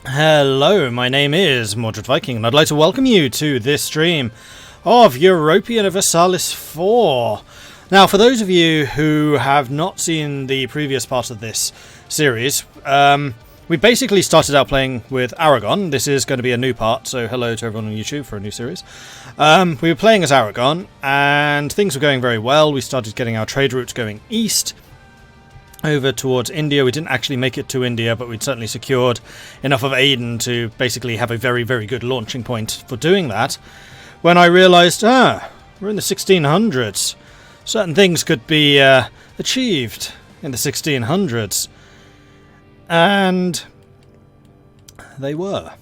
Hello, my name is Mordred Viking, and I'd like to welcome you to this stream of Europa Universalis 4. Now, for those of you who have not seen the previous part of this series, we basically started out playing with Aragon. This is going to be a new part, so hello to everyone on YouTube for a new series. We were playing as Aragon, and things were going very well. We started getting our trade routes going east, over towards India. We didn't actually make it to India, but we'd certainly secured enough of Aden to basically have a very, very good launching point for doing that. When I realised, we're in the 1600s. Certain things could be achieved in the 1600s. And they were.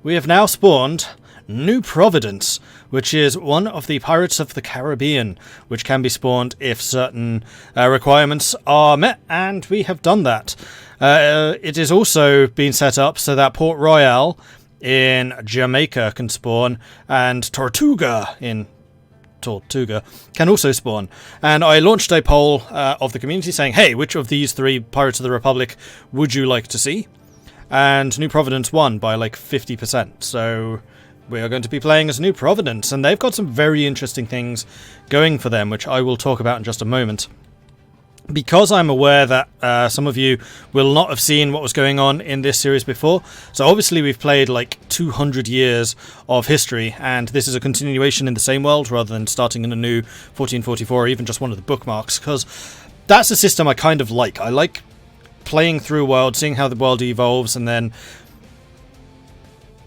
We have now spawned New Providence, which is one of the Pirates of the Caribbean, which can be spawned if certain requirements are met, and we have done that. It is also been set up so that Port Royal in Jamaica can spawn, and Tortuga can also spawn. And I launched a poll of the community saying, hey, which of these three Pirates of the Republic would you like to see? And New Providence won by like 50%, so we are going to be playing as New Providence, and they've got some very interesting things going for them, which I will talk about in just a moment. Because I'm aware that some of you will not have seen what was going on in this series before, so obviously we've played like 200 years of history, and this is a continuation in the same world rather than starting in a new 1444 or even just one of the bookmarks, because that's a system I kind of like. I like playing through a world, seeing how the world evolves, and then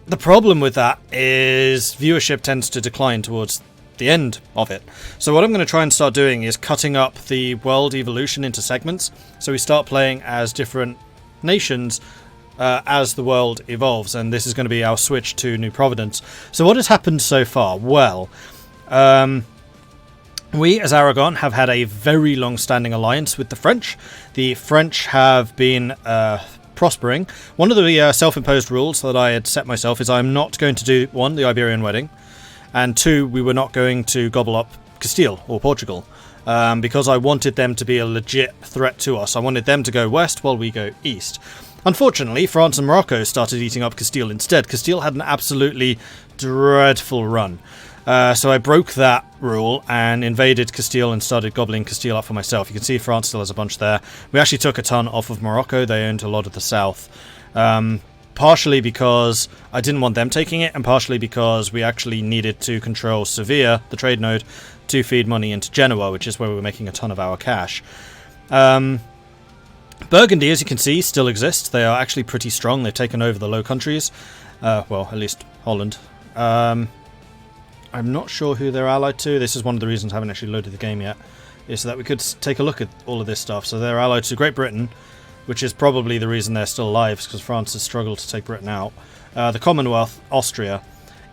the problem with that is viewership tends to decline towards the end of it. So what I'm going to try and start doing is cutting up the world evolution into segments. So we start playing as different nations as the world evolves. And this is going to be our switch to New Providence. So what has happened so far? Well, we as Aragon have had a very long-standing alliance with the French. The French have been prospering. One of the self-imposed rules that I had set myself is I'm not going to do, one, the Iberian wedding, and two, we were not going to gobble up Castile or Portugal, because I wanted them to be a legit threat to us. I wanted them to go west while we go east. Unfortunately, France and Morocco started eating up Castile instead. Castile had an absolutely dreadful run. So I broke that rule and invaded Castile and started gobbling Castile up for myself. You can see France still has a bunch there. We actually took a ton off of Morocco. They owned a lot of the south. Partially because I didn't want them taking it, and partially because we actually needed to control Sevilla, the trade node, to feed money into Genoa, which is where we were making a ton of our cash. Burgundy, as you can see, still exists. They are actually pretty strong. They've taken over the Low Countries. Well, at least Holland. I'm not sure who they're allied to. This is one of the reasons I haven't actually loaded the game yet, is so that we could take a look at all of this stuff. So they're allied to Great Britain, which is probably the reason they're still alive, because France has struggled to take Britain out. The Commonwealth, Austria.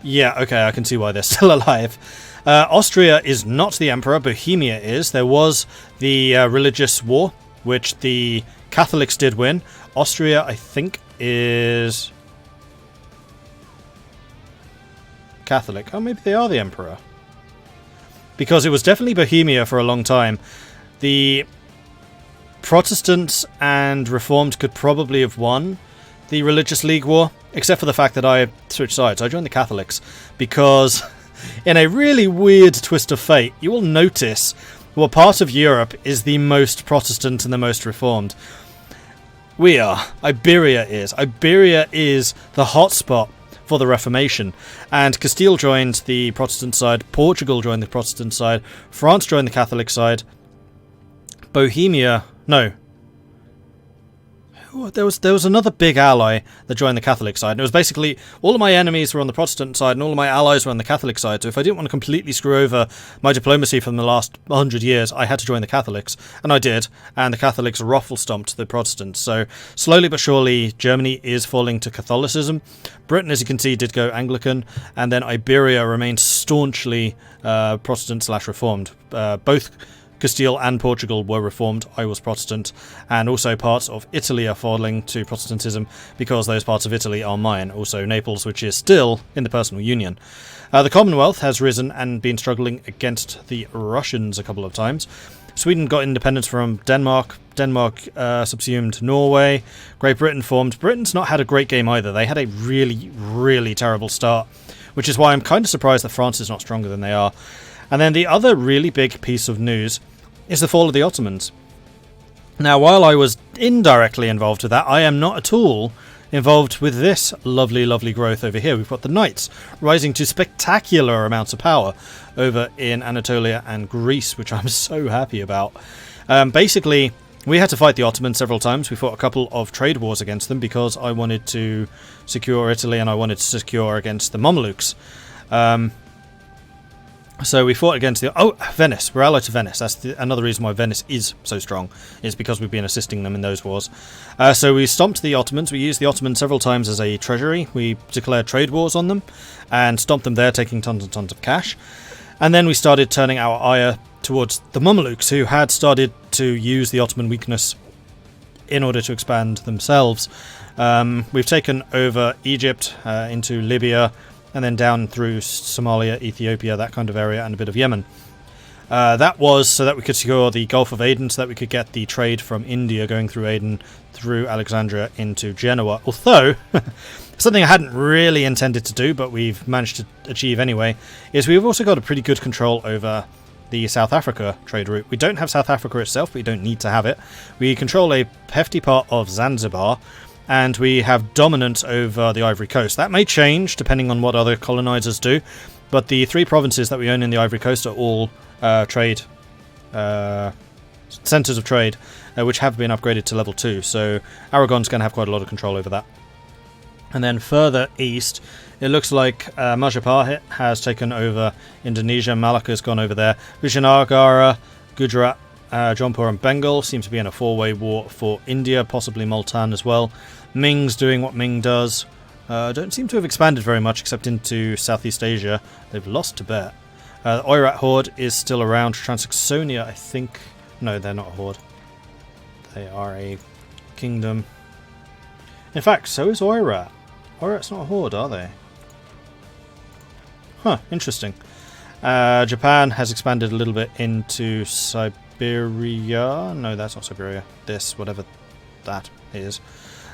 Yeah, okay, I can see why they're still alive. Austria is not the emperor, Bohemia is. There was the religious war, which the Catholics did win. Austria, I think, is Catholic. Oh, maybe they are the emperor. Because it was definitely Bohemia for a long time. The Protestants and Reformed could probably have won the Religious League War, except for the fact that I switched sides. I joined the Catholics because, in a really weird twist of fate, you will notice what part of Europe is the most Protestant and the most Reformed. We are. Iberia is. Iberia is the hotspot for the Reformation, and Castile joined the Protestant side, Portugal joined the Protestant side, France joined the Catholic side, Bohemia, no, there was another big ally that joined the Catholic side, and it was basically all of my enemies were on the Protestant side and all of my allies were on the Catholic side, so if I didn't want to completely screw over my diplomacy from the last 100 years, I had to join the Catholics, and I did, and the Catholics ruffle-stomped the Protestants. So slowly but surely Germany is falling to Catholicism. Britain, as you can see, did go Anglican, and then Iberia remained staunchly Protestant/Reformed. Both Castile and Portugal were Reformed. I was Protestant, and also parts of Italy are falling to Protestantism because those parts of Italy are mine. Also Naples, which is still in the personal union. The Commonwealth has risen and been struggling against the Russians a couple of times. Sweden got independence from Denmark. Denmark subsumed Norway. Great Britain formed. Britain's not had a great game either. They had a really, really terrible start, which is why I'm kind of surprised that France is not stronger than they are. And then the other really big piece of news is the fall of the Ottomans. Now, while I was indirectly involved with that, I am not at all involved with this lovely, lovely growth over here. We've got the Knights rising to spectacular amounts of power over in Anatolia and Greece, which I'm so happy about. Basically, we had to fight the Ottomans several times. We fought a couple of trade wars against them because I wanted to secure Italy and I wanted to secure against the Mamelukes. So we fought against Venice. We're allied to Venice. That's another reason why Venice is so strong, is because we've been assisting them in those wars. So we stomped the Ottomans. We used the Ottomans several times as a treasury. We declared trade wars on them and stomped them there, taking tons and tons of cash. And then we started turning our ire towards the Mamelukes, who had started to use the Ottoman weakness in order to expand themselves. We've taken over Egypt, into Libya, and then down through Somalia, Ethiopia, that kind of area, and a bit of Yemen. That was so that we could secure the Gulf of Aden, so that we could get the trade from India going through Aden, through Alexandria into Genoa. Although, something I hadn't really intended to do, but we've managed to achieve anyway, is we've also got a pretty good control over the South Africa trade route. We don't have South Africa itself, but we don't need to have it. We control a hefty part of Zanzibar, and we have dominance over the Ivory Coast. That may change depending on what other colonizers do, but the 3 provinces that we own in the Ivory Coast are all trade centres of trade, which have been upgraded to level 2, so Aragon's going to have quite a lot of control over that. And then further east, it looks like Majapahit has taken over Indonesia. Malacca's gone over there. Vijayanagara, Gujarat, Jaunpur and Bengal seem to be in a 4-way war for India, possibly Multan as well. Ming's doing what Ming does. Don't seem to have expanded very much except into Southeast Asia. They've lost Tibet. The Oirat Horde is still around. Transaxonia, I think... No, they're not a horde. They are a kingdom. In fact, so is Oirat. Oirat's not a horde, are they? Huh, interesting. Japan has expanded a little bit into Siberia. No, that's not Siberia. This, whatever that is.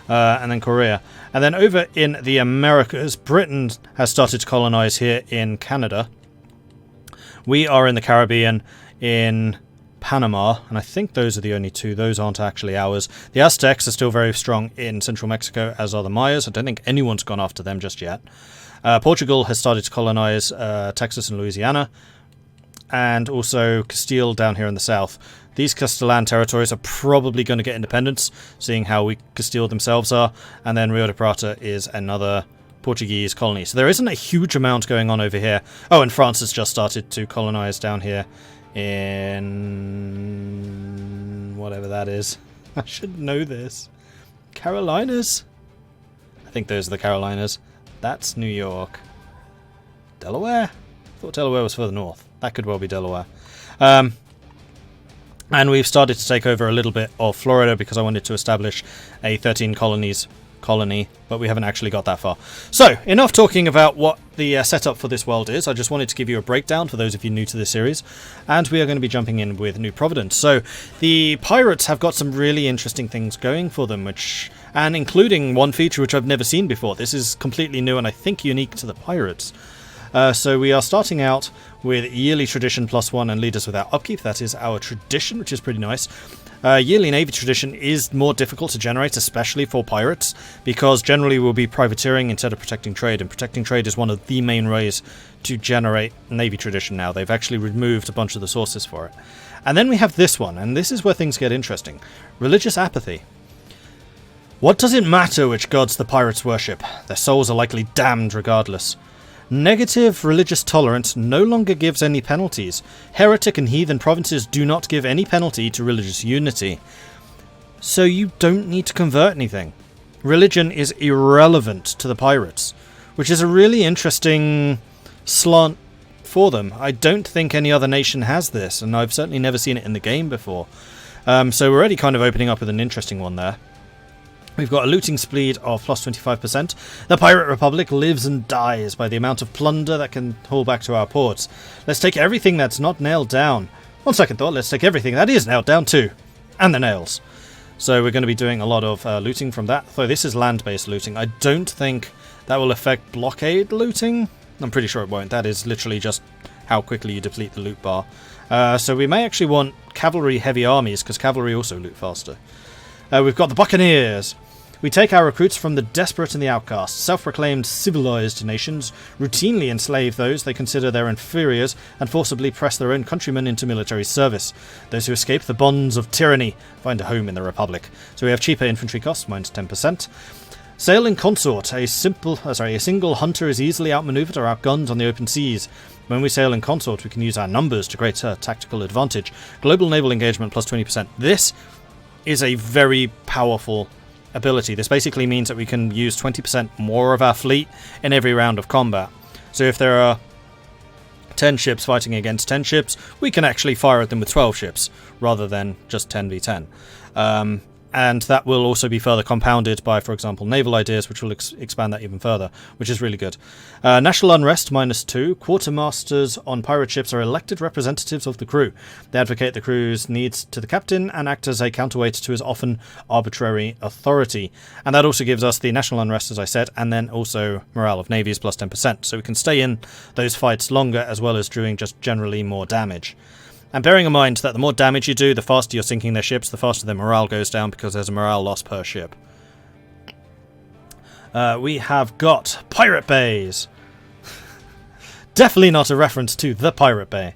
And then Korea. And then over in the Americas, Britain has started to colonize here in Canada. We are in the Caribbean, in Panama, and I think those are the only 2. Those aren't actually ours. The Aztecs are still very strong in central Mexico, as are the Mayas. I don't think anyone's gone after them just yet. Portugal has started to colonize Texas and Louisiana, and also Castile down here in the south. These Castellan territories are probably going to get independence, seeing how weak Castile themselves are, and then Rio de Prata is another Portuguese colony. So there isn't a huge amount going on over here. Oh, and France has just started to colonize down here in whatever that is. I should know this. Carolinas? I think those are the Carolinas. That's New York. Delaware? I thought Delaware was further north. That could well be Delaware. And we've started to take over a little bit of Florida because I wanted to establish a 13 colonies colony, but we haven't actually got that far. So, enough talking about what the setup for this world is. I just wanted to give you a breakdown for those of you new to this series, and we are going to be jumping in with New Providence. So, the pirates have got some really interesting things going for them, and including one feature which I've never seen before. This is completely new and I think unique to the pirates. So we are starting out with yearly tradition +1 and leaders without upkeep. That is our tradition, which is pretty nice. Yearly navy tradition is more difficult to generate, especially for pirates, because generally we'll be privateering instead of protecting trade, and protecting trade is one of the main ways to generate navy tradition now. They've actually removed a bunch of the sources for it. And then we have this one, and this is where things get interesting. Religious apathy. What does it matter which gods the pirates worship? Their souls are likely damned regardless. Negative religious tolerance no longer gives any penalties. Heretic and heathen provinces do not give any penalty to religious unity. So you don't need to convert anything. Religion is irrelevant to the pirates, which is a really interesting slant for them. I don't think any other nation has this, and I've certainly never seen it in the game before. So we're already kind of opening up with an interesting one there. We've got a looting speed of +25%. The Pirate Republic lives and dies by the amount of plunder that can haul back to our ports. Let's take everything that's not nailed down. On second thought, let's take everything that is nailed down too. And the nails. So we're going to be doing a lot of looting from that. So this is land-based looting. I don't think that will affect blockade looting. I'm pretty sure it won't. That is literally just how quickly you deplete the loot bar. So we may actually want cavalry heavy armies, because cavalry also loot faster. We've got the Buccaneers. We take our recruits from the desperate and the outcast. Self-proclaimed civilized nations routinely enslave those they consider their inferiors and forcibly press their own countrymen into military service. Those who escape the bonds of tyranny find a home in the Republic. So we have cheaper infantry costs, minus 10%. Sail in consort. A single hunter is easily outmaneuvered or outgunned on the open seas. When we sail in consort, we can use our numbers to greater tactical advantage. Global naval engagement plus 20%. This is a very powerful ability. This basically means that we can use 20% more of our fleet in every round of combat. So if there are 10 ships fighting against 10 ships, we can actually fire at them with 12 ships rather than just 10v10. And that will also be further compounded by, for example, naval ideas, which will expand that even further, which is really good. National Unrest, minus 2. Quartermasters on pirate ships are elected representatives of the crew. They advocate the crew's needs to the captain and act as a counterweight to his often arbitrary authority. And that also gives us the National Unrest, as I said, and then also morale of navies plus 10%. So we can stay in those fights longer, as well as doing just generally more damage. And bearing in mind that the more damage you do, the faster you're sinking their ships, the faster their morale goes down, because there's a morale loss per ship. We have got Pirate Bays. Definitely not a reference to the Pirate Bay.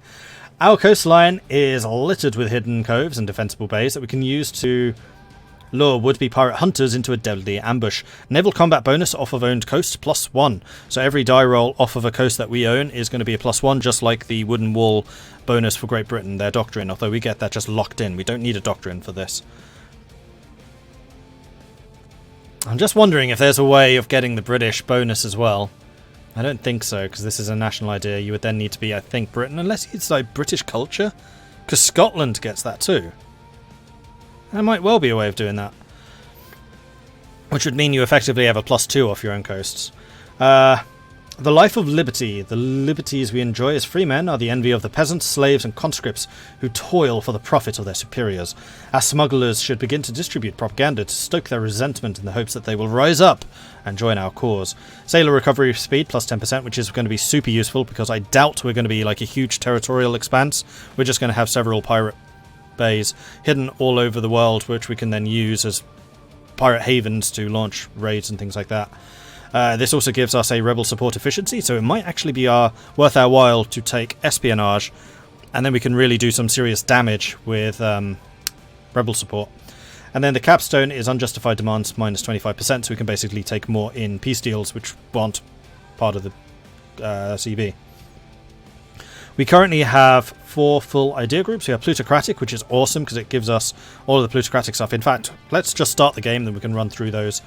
Our coastline is littered with hidden coves and defensible bays that we can use to lure would-be pirate hunters into a deadly ambush. Naval combat bonus off of owned coast, plus 1. So every die roll off of a coast that we own is going to be a plus 1, just like the wooden wall bonus for Great Britain, their doctrine, although we get that just locked in. We don't need a doctrine for this. I'm just wondering if there's a way of getting the British bonus as well. I don't think so, because this is a national idea. You would then need to be, I think, Britain, unless it's like British culture, because Scotland gets that too. There might well be a way of doing that. Which would mean you effectively have a plus 2 off your own coasts. The life of liberty. The liberties we enjoy as free men are the envy of the peasants, slaves and conscripts who toil for the profit of their superiors. Our smugglers should begin to distribute propaganda to stoke their resentment in the hopes that they will rise up and join our cause. Sailor recovery speed plus 10%, which is going to be super useful, because I doubt we're going to be like a huge territorial expanse. We're just going to have several pirate bays hidden all over the world, which we can then use as pirate havens to launch raids and things like that. This also gives us a rebel support efficiency, so it might actually be worth our while to take espionage, and then we can really do some serious damage with rebel support. And then the capstone is unjustified demands minus 25%, so we can basically take more in peace deals, which aren't part of the CB. We currently have 4 full idea groups. We have plutocratic, which is awesome because it gives us all of the plutocratic stuff. In fact, let's just start the game, then we can run through those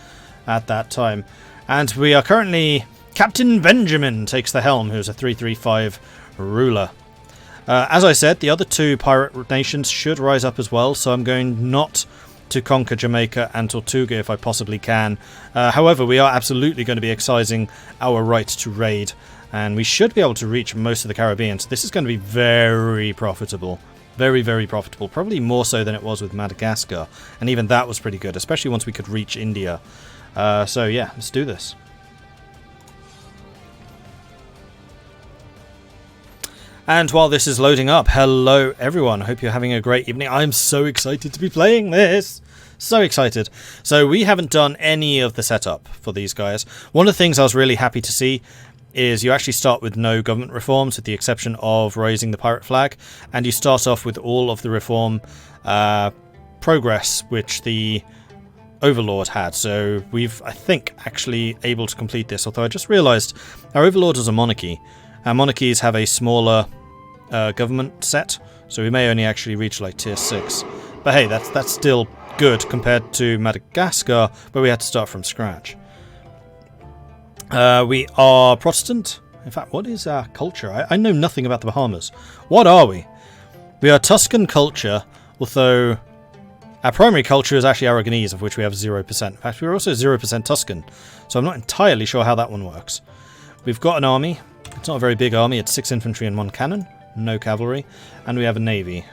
at that time. And we are currently... Captain Benjamin takes the helm, who's a 335 ruler. As I said, the other 2 pirate nations should rise up as well, so I'm going not to conquer Jamaica and Tortuga if I possibly can. However, we are absolutely going to be excising our right to raid, and we should be able to reach most of the Caribbean, so this is going to be very profitable. Very, very profitable. Probably more so than it was with Madagascar, and even that was pretty good, especially once we could reach India. So yeah, let's do this. And while this is loading up, hello everyone, I hope you're having a great evening. I'm so excited to be playing this. So excited. So we haven't done any of the setup for these guys. One of the things I was really happy to see is you actually start with no government reforms, with the exception of raising the pirate flag, and you start off with all of the reform progress which the Overlord had. So we've, I think, actually able to complete this, although I just realised our Overlord is a monarchy. Our monarchies have a smaller government set, so we may only actually reach like tier 6. But hey, that's still good compared to Madagascar, where we had to start from scratch. We are Protestant. In fact, what is our culture? I know nothing about the Bahamas. What are we? We are Tuscan Culture, although our primary culture is actually Aragonese, of which we have 0%. In fact, we're also 0% Tuscan, so I'm not entirely sure how that one works. We've got an army. It's not a very big army. It's 6 infantry and 1 cannon. no cavalry, and we have a navy.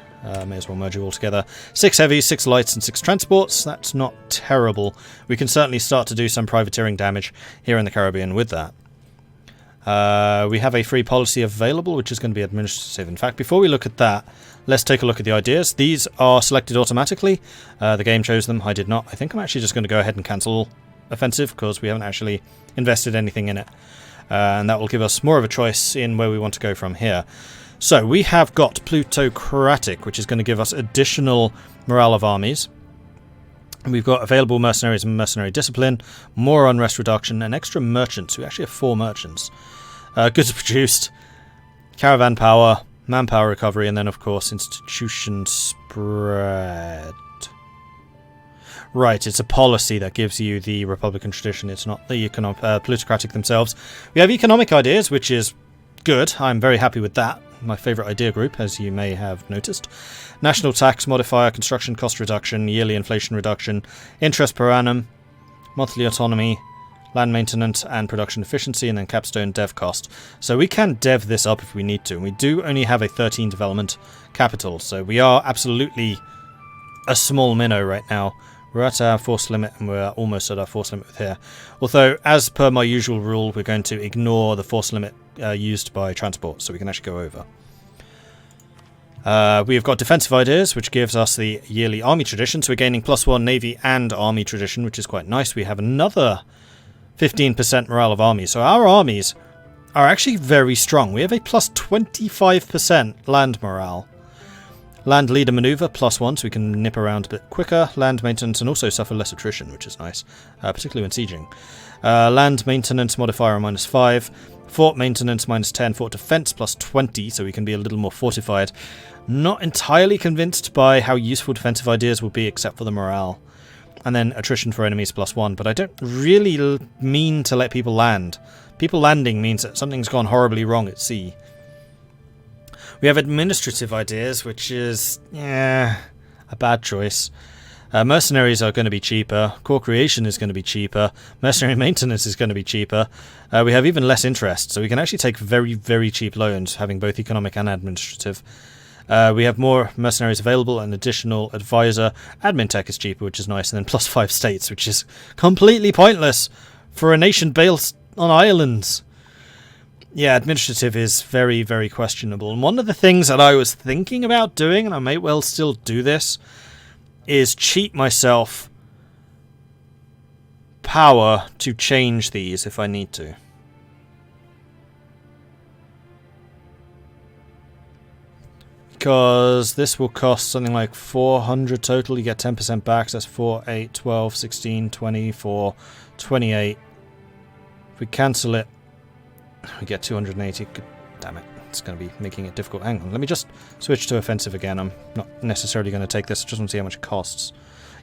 May as well merge it all together. 6 heavies, 6 lights, and 6 transports. That's not terrible. We can certainly start to do some privateering damage here in the Caribbean with that. We have a free policy available, which is going to be administrative. In fact, before we look at that, let's take a look at the ideas. These are selected automatically. The game chose them. I did not. I think I'm actually just going to go ahead and cancel offensive, because we haven't actually invested anything in it. And that will give us more of a choice in where we want to go from here. So we have got plutocratic, which is going to give us additional morale of armies. We've got available mercenaries and mercenary discipline, more unrest reduction, and extra merchants. We actually have 4 merchants. Goods produced, caravan power, manpower recovery, and then of course institution spread. Right, it's a policy that gives you the republican tradition. It's not the plutocratic themselves. We have economic ideas, which is good. I'm very happy with that. My favourite idea group, as you may have noticed. National tax modifier, construction cost reduction, yearly inflation reduction, interest per annum, monthly autonomy, land maintenance and production efficiency, and then capstone dev cost. So we can dev this up if we need to. And we do only have a 13 development capital, so we are absolutely a small minnow right now. We're at our force limit, and we're almost at our force limit here. Although, as per my usual rule, we're going to ignore the force limit used by transport, so we can actually go over. We have got defensive ideas, which gives us the yearly army tradition, so we're gaining +1 navy and army tradition, which is quite nice. We have another 15% morale of armies, so our armies are actually very strong. We have a +25% land morale. Land leader maneuver +1, so we can nip around a bit quicker. Land maintenance and also suffer less attrition, which is nice, particularly when sieging. Land maintenance modifier -5. Fort maintenance -10. Fort defense +20, so we can be a little more fortified. Not entirely convinced by how useful defensive ideas will be, except for the morale. And then attrition for enemies +1, but I don't really mean to let people land. People landing means that something's gone horribly wrong at sea. We have administrative ideas, which is, a bad choice. Mercenaries are going to be cheaper. Core creation is going to be cheaper. Mercenary maintenance is going to be cheaper. We have even less interest, so we can actually take very, very cheap loans, having both economic and administrative. We have more mercenaries available, an additional advisor. Admin tech is cheaper, which is nice, and then +5 states, which is completely pointless for a nation based on islands. Yeah, administrative is very, very questionable. And one of the things that I was thinking about doing, and I may well still do this, is cheat myself power to change these if I need to. Because this will cost something like 400 total. You get 10% back, so that's 4, 8, 12, 16, 24, 28. If we cancel it, we get 280. God damn it. It's going to be making it difficult. Hang on. Let me just switch to offensive again. I'm not necessarily going to take this. I just want to see how much it costs.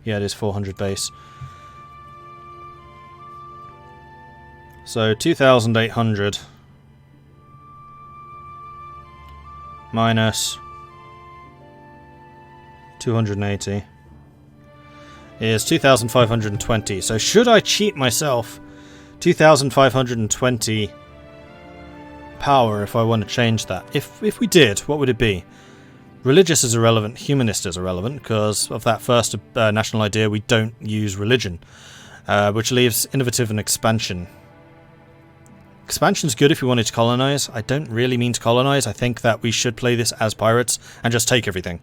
Yeah, it is 400 base. So 2,800 minus 280 is 2,520. So should I cheat myself 2,520 power if I want to change that? If we did, what would it be? Religious is irrelevant, humanist is irrelevant, because of that first national idea we don't use religion, which leaves innovative and expansion. Expansion's good if we wanted to colonize. I don't really mean to colonize. I think that we should play this as pirates and just take everything.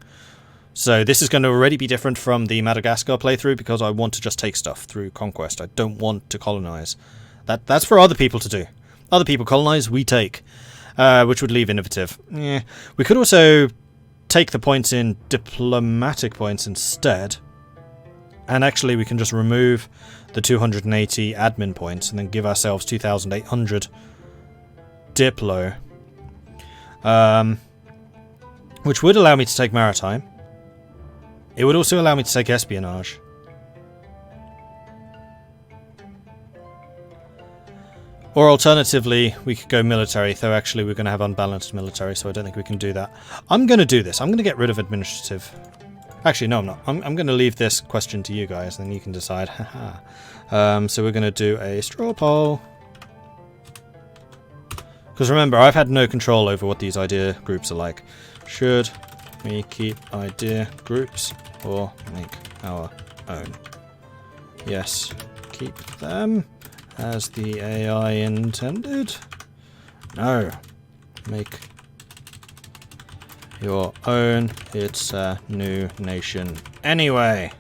So this is going to already be different from the Madagascar playthrough, because I want to just take stuff through conquest. I don't want to colonize. That's for other people to do. Other people colonize, we take, which would leave innovative. Yeah. We could also take the points in diplomatic points instead, and actually we can just remove the 280 admin points and then give ourselves 2,800 diplo, which would allow me to take maritime. It would also allow me to take espionage. Or alternatively, we could go military, though actually we're going to have unbalanced military, so I don't think we can do that. I'm going to do this. I'm going to get rid of administrative. Actually, no, I'm not. I'm going to leave this question to you guys, and then you can decide. So we're going to do a straw poll. Because remember, I've had no control over what these idea groups are like. Should we keep idea groups or make our own? Yes, keep them as the AI intended. No, make your own. It's a new nation anyway.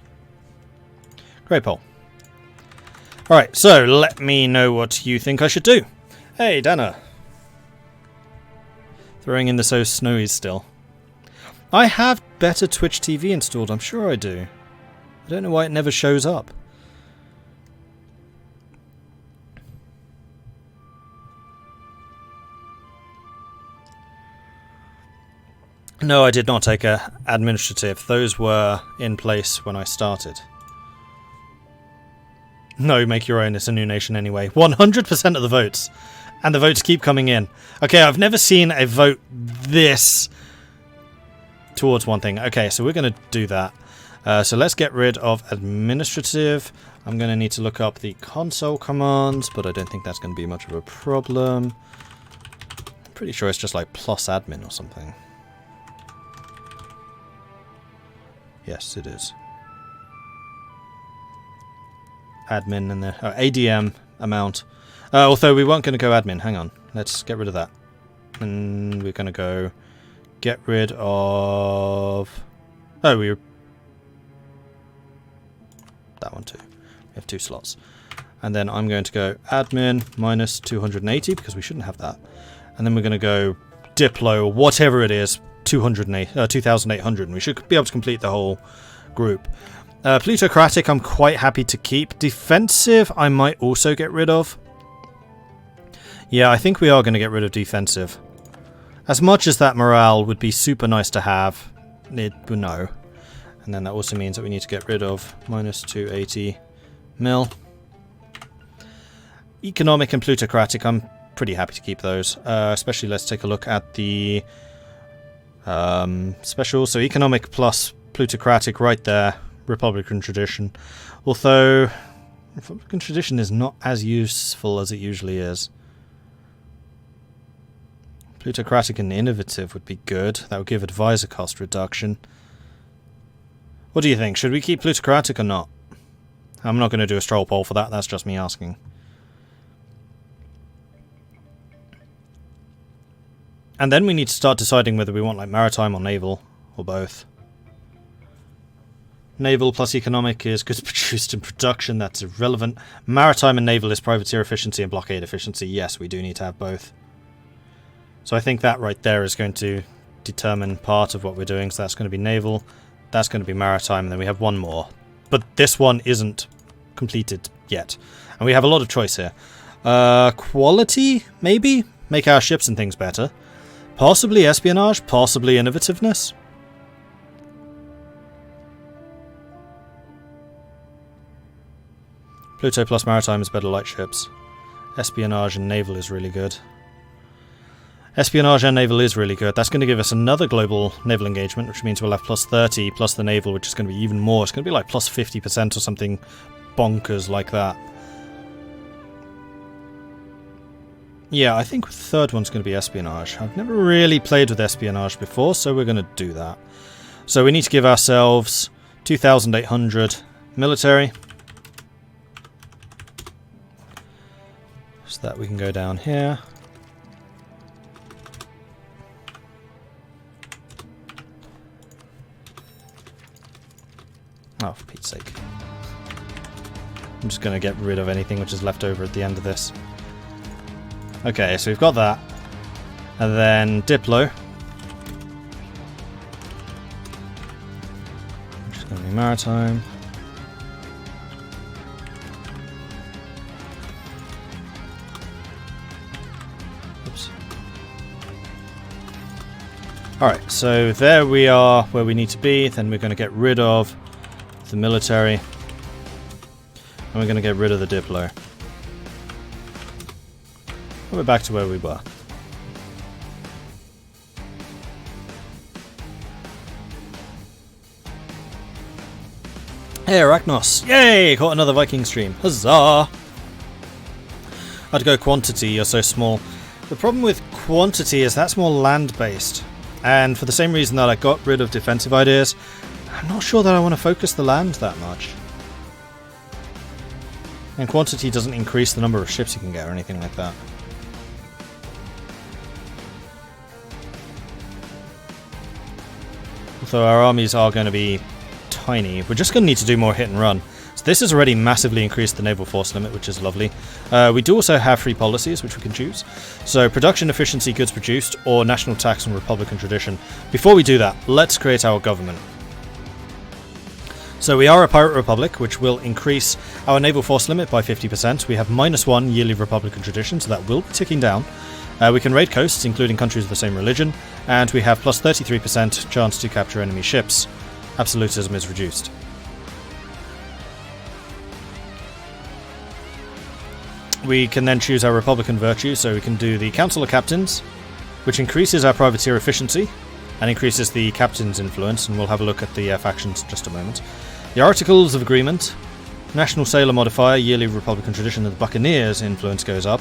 Great poll. Alright, so let me know what you think I should do. Hey, Dana. Throwing in the so snowy still. I have better Twitch TV installed, I'm sure I do. I don't know why it never shows up. No, I did not take a administrative. Those were in place when I started. No, make your own. It's a new nation anyway. 100% of the votes. And the votes keep coming in. Okay, I've never seen a vote this towards one thing. Okay, so we're going to do that. So let's get rid of administrative. I'm going to need to look up the console commands, but I don't think that's going to be much of a problem. I'm pretty sure it's just like plus admin or something. Yes, it is. Admin and the ADM amount. Although we weren't going to go admin. Hang on. Let's get rid of that. And we're going to go get rid of... Oh, we... That one too. We have 2 slots. And then I'm going to go admin minus 280 because we shouldn't have that. And then we're going to go Diplo or whatever it is. 2,800. And we should be able to complete the whole group. Plutocratic I'm quite happy to keep. Defensive I might also get rid of. Yeah, I think we are going to get rid of defensive. As much as that morale would be super nice to have, no. And then that also means that we need to get rid of minus 280 mil. Economic and plutocratic, I'm pretty happy to keep those. Especially let's take a look at the special. So economic plus plutocratic right there. Republican tradition. Although Republican tradition is not as useful as it usually is. Plutocratic and innovative would be good. That would give advisor cost reduction. What do you think? Should we keep plutocratic or not? I'm not going to do a straw poll for that. That's just me asking. And then we need to start deciding whether we want like maritime or naval or both. Naval plus economic is goods produced in production. That's irrelevant. Maritime and naval is privateer efficiency and blockade efficiency. Yes, we do need to have both. So I think that right there is going to determine part of what we're doing. So that's going to be naval, that's going to be maritime, and then we have one more. But this one isn't completed yet. And we have a lot of choice here. Quality, maybe? Make our ships and things better. Possibly espionage, possibly innovativeness. Pluto plus maritime is better light ships. Espionage and naval is really good. Espionage and naval is really good. That's going to give us another global naval engagement, which means we'll have plus 30 plus the naval, which is going to be even more. It's going to be like plus 50% or something bonkers like that. Yeah, I think the third one's going to be espionage. I've never really played with espionage before, so we're going to do that. So we need to give ourselves 2,800 military. So that we can go down here. Oh, for Pete's sake. I'm just going to get rid of anything which is left over at the end of this. Okay, so we've got that. And then Diplo. Which is going to be maritime. Oops. Alright, so there we are where we need to be. Then we're going to get rid of the military. And we're going to get rid of the Diplo. And we're back to where we were. Hey, Arachnos! Yay! Caught another Viking stream. Huzzah! I'd go quantity, you're so small. The problem with quantity is that's more land-based. And for the same reason that I got rid of defensive ideas, I'm not sure that I want to focus the land that much. And quantity doesn't increase the number of ships you can get or anything like that. Although our armies are going to be tiny, we're just going to need to do more hit and run. So this has already massively increased the naval force limit, which is lovely. We do also have free policies, which we can choose. So production efficiency, goods produced, or national tax and republican tradition. Before we do that, let's create our government. So we are a pirate republic, which will increase our naval force limit by 50%. We have -1 yearly republican tradition, so that will be ticking down. We can raid coasts, including countries of the same religion, and we have plus 33% chance to capture enemy ships. Absolutism is reduced. We can then choose our republican virtue, so we can do the Council of Captains, which increases our privateer efficiency and increases the captain's influence, and we'll have a look at the factions in just a moment. The Articles of Agreement, National Sailor Modifier, yearly republican tradition, and the Buccaneers influence goes up.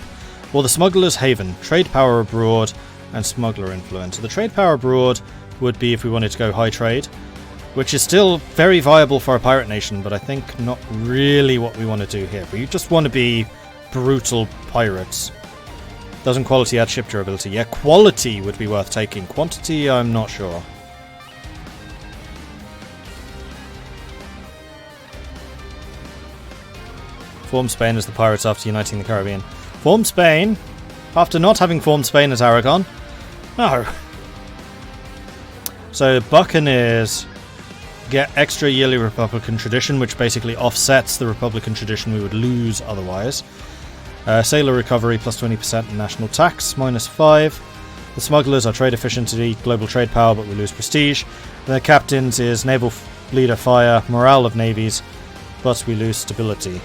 Or the Smuggler's Haven, trade power abroad and smuggler influence. So the trade power abroad would be if we wanted to go high trade, which is still very viable for a pirate nation, but I think not really what we want to do here. We just want to be brutal pirates. Doesn't quality add ship durability? Yeah, quality would be worth taking. Quantity, I'm not sure. Form Spain as the pirates after uniting the Caribbean. Form Spain after not having formed Spain as Aragon? No. So Buccaneers get extra yearly republican tradition, which basically offsets the republican tradition we would lose otherwise. Sailor recovery plus 20% and national tax -5. The smugglers are trade efficiency, global trade power, but we lose prestige. The captains is naval leader fire, morale of navies, but we lose stability.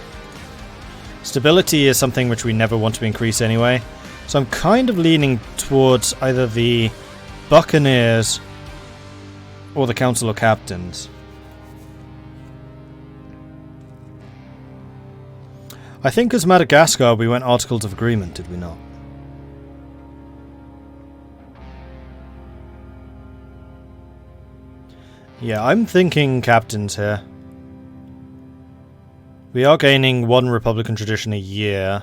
Stability is something which we never want to increase anyway, so I'm kind of leaning towards either the Buccaneers or the Council of Captains. I think as Madagascar we went Articles of Agreement, did we not? Yeah, I'm thinking captains here. We are gaining 1 republican tradition a year.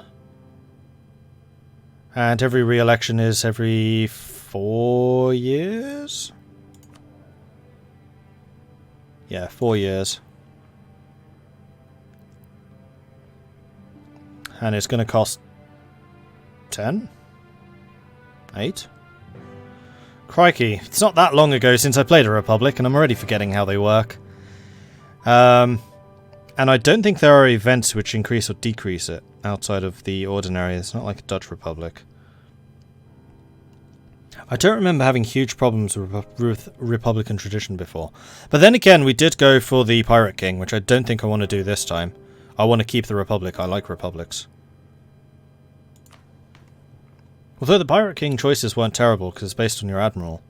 And every re-election is every 4 years? Yeah, 4 years. And it's going to cost 10? 8? Crikey, it's not that long ago since I played a Republic, and I'm already forgetting how they work. And I don't think there are events which increase or decrease it outside of the ordinary. It's not like a Dutch Republic. I don't remember having huge problems with Republican tradition before. But then again, we did go for the Pirate King, which I don't think I want to do this time. I want to keep the Republic. I like Republics. Although the Pirate King choices weren't terrible, because it's based on your Admiral.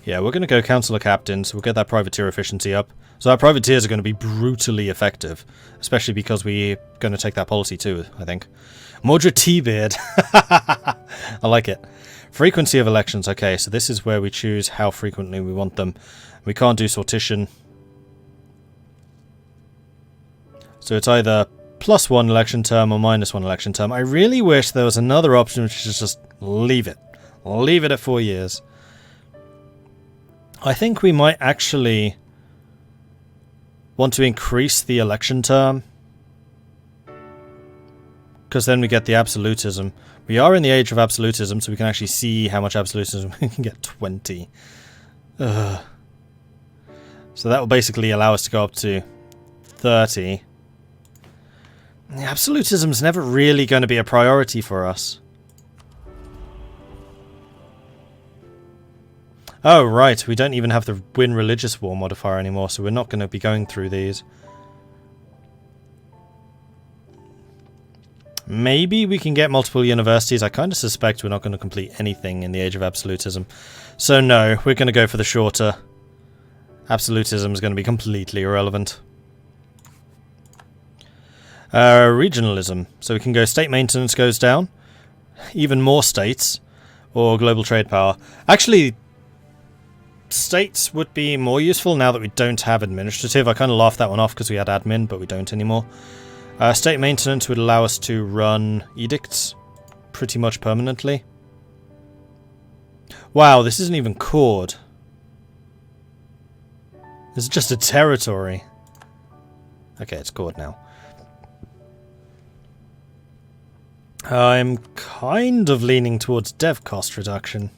Yeah, we're going to go Council of Captains. We'll get that privateer efficiency up. So our privateers are going to be brutally effective. Especially because we're going to take that policy too, I think. Mordred T-Beard. I like it. Frequency of elections. Okay, so this is where we choose how frequently we want them. We can't do sortition. So it's either +1 election term or -1 election term. I really wish there was another option which is just leave it. Leave it at 4 years. I think we might actually want to increase the election term, because then we get the absolutism. We are in the age of absolutism, so we can actually see how much absolutism we can get. 20. Ugh. So that will basically allow us to go up to 30. Absolutism is never really going to be a priority for us. Oh, right, we don't even have the win religious war modifier anymore, so we're not going to be going through these. Maybe we can get multiple universities. I kind of suspect we're not going to complete anything in the age of absolutism. So no, we're going to go for the shorter. Absolutism is going to be completely irrelevant. Regionalism. So we can go state maintenance goes down. Even more states. Or global trade power. Actually, states would be more useful now that we don't have administrative. I kind of laughed that one off because we had admin, but we don't anymore. State maintenance would allow us to run edicts pretty much permanently. Wow, this isn't even chord. This is just a territory. Okay, it's chord now. I'm kind of leaning towards dev cost reduction.